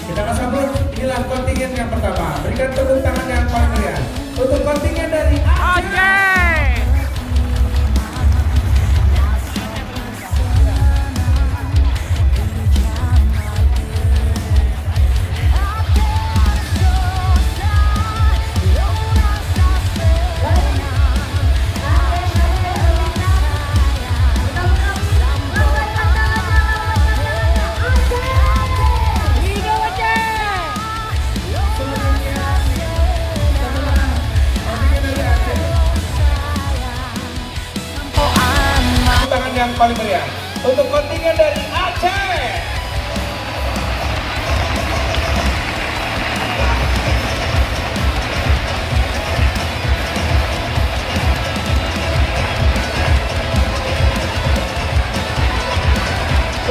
Kita akan sambut, inilah kontingen yang pertama. Berikan tepuk tangan yang paling meriah untuk kontingen dari Aceh. Yang paling meriah untuk kontingen dari Aceh.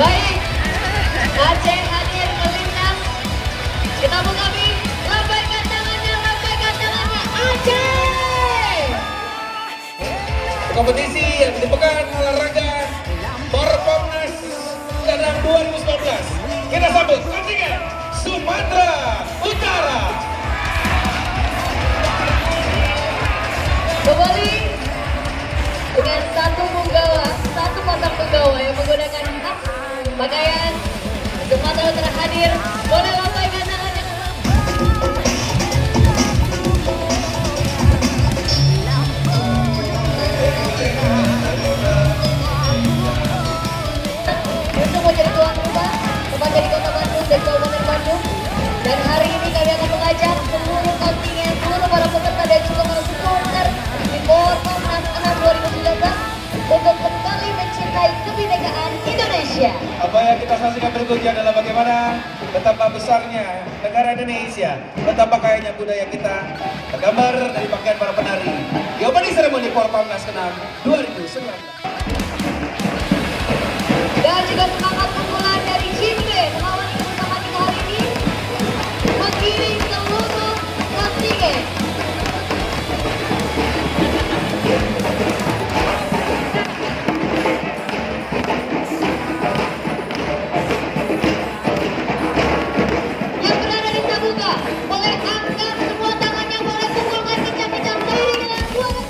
Baik, Aceh hadir ke Lintas. Kita buka nih, lambaikan tangannya Aceh. Kompetisi yang di Pekan Olahraga Forpomnas Danang 2019. Kita sambut kontingen Sumatera Utara. Kembali dengan satu pasang punggawa yang menggunakan khas pakaian Sumatera Utara hadir. Boleh lambaikan tangannya. Untuk menjadi tuan rumah, tepat dari Kota Bandung dan Kabupaten Bandung. Dan hari ini kami akan mengajak seluruh kontingen, seluruh para peserta dan juga para supporter di Forpomnas 2019 untuk kembali mencintai kebinekaan Indonesia. Apa yang kita saksikan berikutnya adalah bagaimana betapa besarnya negara Indonesia, betapa kayanya budaya kita, tergambar dari pakaian para penari di opening ceremony Forpomnas ke-6 2019. Dan juga semangat pukulan dari Jimbe melawan yang bersama kita hari ini mengiring seluruh kontingen. Yang berada di Sabuga boleh angkat semua tangannya, boleh pukulkan kencang-kencang seiring dengan suara.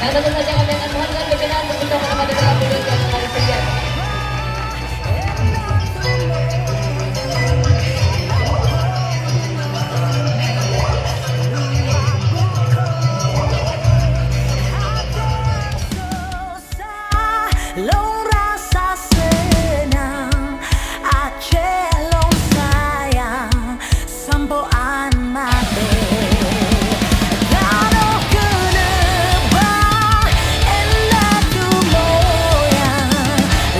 Dan tentu saja kami akan mohonkan berkenan untuk kepada dalam video yang kembali sedia. Long rasa senang, Aceh long sayang, sampoan mati. Kano kenebang, enak tu moyang,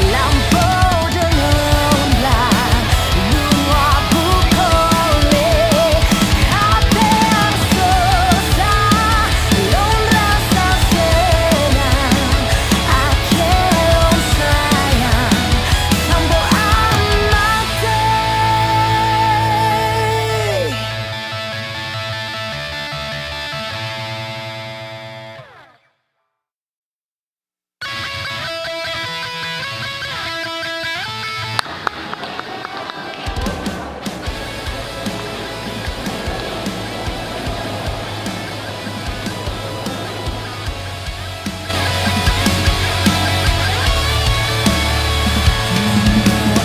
lampau dengan belah, luar bukole, hati yang susah, long rasa senang, Aceh long sayang, sampoan mati.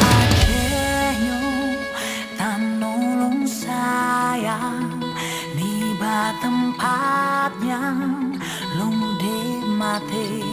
Acehnya tanolong sayang, niba tempatnya long de mati.